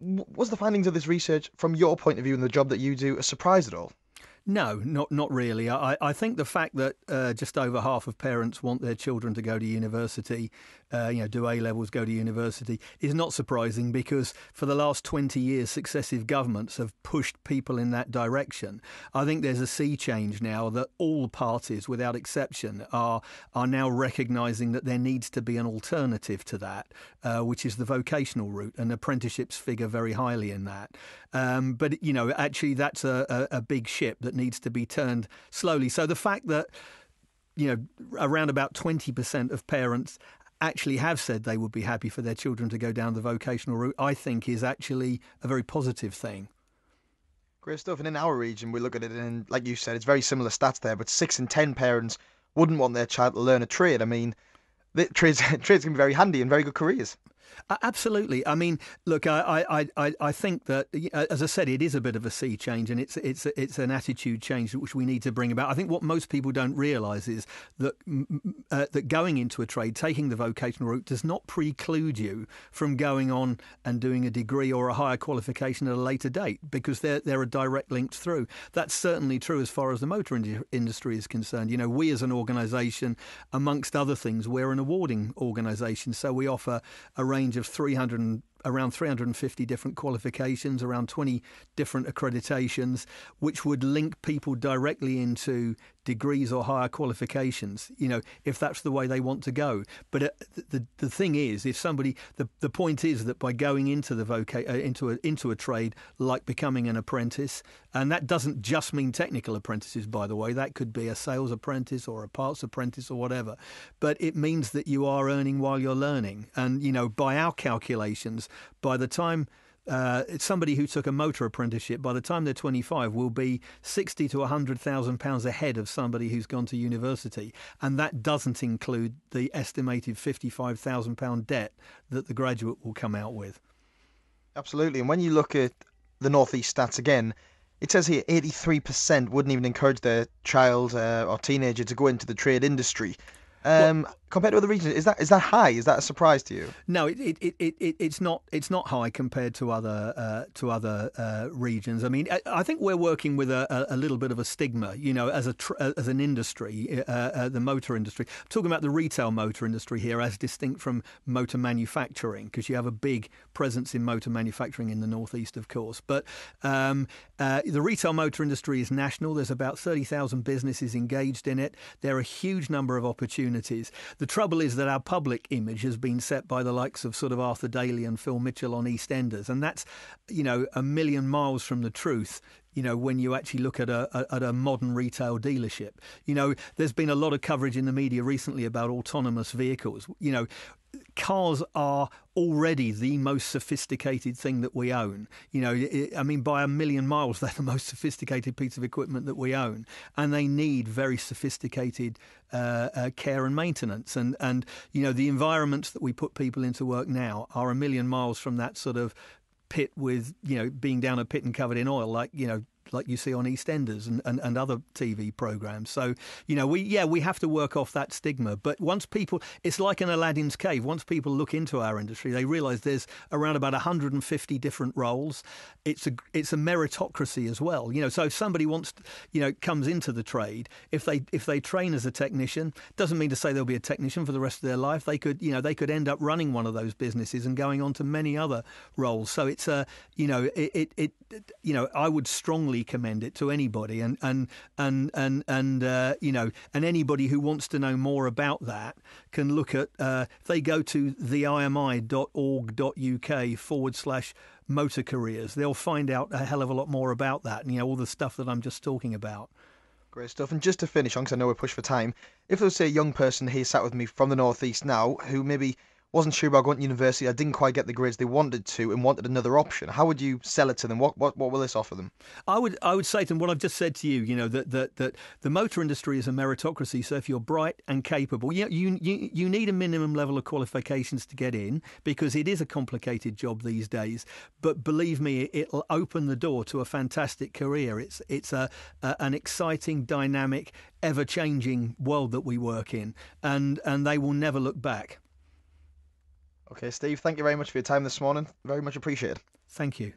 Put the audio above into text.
Was the findings of this research, from your point of view and the job that you do, a surprise at all? No, not really. I think the fact that just over half of parents want their children to go to university, do A-levels, go to university, is not surprising because for the last 20 years, successive governments have pushed people in that direction. I think there's a sea change now that all parties, without exception, are now recognising that there needs to be an alternative to that, which is the vocational route, and apprenticeships figure very highly in that. But, actually that's a big ship that needs to be turned slowly. So the fact that, around about 20% of parents actually have said they would be happy for their children to go down the vocational route, I think is actually a very positive thing. Great stuff. And in our region, we look at it, and like you said, it's very similar stats there, but 6 in 10 parents wouldn't want their child to learn a trade. I mean, trades can be very handy and very good careers. Absolutely. I mean, look, I think that, as I said, it is a bit of a sea change, and it's an attitude change which we need to bring about. I think what most people don't realise is that that going into a trade, taking the vocational route, does not preclude you from going on and doing a degree or a higher qualification at a later date, because there are direct links through. That's certainly true as far as the motor industry is concerned. We as an organisation, amongst other things, we're an awarding organisation, so we offer a range of around 350 different qualifications, around 20 different accreditations, which would link people directly into degrees or higher qualifications, if that's the way they want to go. But the thing is, if somebody, the point is that by going into the into a trade like becoming an apprentice, and that doesn't just mean technical apprentices, by the way, that could be a sales apprentice or a parts apprentice or whatever, but it means that you are earning while you're learning. And by our calculations, by the time it's somebody who took a motor apprenticeship, by the time they're 25, will be 60 to 100,000 pounds ahead of somebody who's gone to university, and that doesn't include the estimated 55,000 pound debt that the graduate will come out with. Absolutely. And when you look at the North East stats again, it says here 83% wouldn't even encourage their child or teenager to go into the trade industry. Compared to other regions, is that high? Is that a surprise to you? No, it's not. It's not high compared to other regions. I mean, I think we're working with a little bit of a stigma, as an industry, the motor industry. I'm talking about the retail motor industry here, as distinct from motor manufacturing, because you have a big presence in motor manufacturing in the northeast, of course. But the retail motor industry is national. There's about 30,000 businesses engaged in it. There are a huge number of opportunities. The trouble is that our public image has been set by the likes of sort of Arthur Daly and Phil Mitchell on EastEnders, and that's a million miles from the truth. When you actually look at a modern retail dealership, there's been a lot of coverage in the media recently about autonomous vehicles. Cars are already the most sophisticated thing that we own. By a million miles, they're the most sophisticated piece of equipment that we own, and they need very sophisticated care and maintenance. And the environments that we put people into work now are a million miles from that sort of pit with, being down a pit and covered in oil, like you see on EastEnders and other TV programs. So, we have to work off that stigma. But once people, it's like an Aladdin's cave. Once people look into our industry, they realise there's around about 150 different roles. It's a meritocracy as well. So if somebody comes into the trade, if they train as a technician, doesn't mean to say they'll be a technician for the rest of their life. They could end up running one of those businesses and going on to many other roles. So it's I would strongly commend it to anybody, and anybody who wants to know more about that can look at if they go to theimi.org.uk/motor careers, they'll find out a hell of a lot more about that, and all the stuff that I'm just talking about. Great stuff. And just to finish on, because I know we're pushed for time, if there was, say, a young person here sat with me from the North East now who maybe wasn't sure about going to university, I didn't quite get the grades they wanted to, and wanted another option, how would you sell it to them? What will this offer them? I would say to them what I've just said to you. That the motor industry is a meritocracy. So if you're bright and capable, you need a minimum level of qualifications to get in, because it is a complicated job these days. But believe me, it'll open the door to a fantastic career. It's an exciting, dynamic, ever-changing world that we work in, and they will never look back. Okay, Steve, thank you very much for your time this morning. Very much appreciated. Thank you.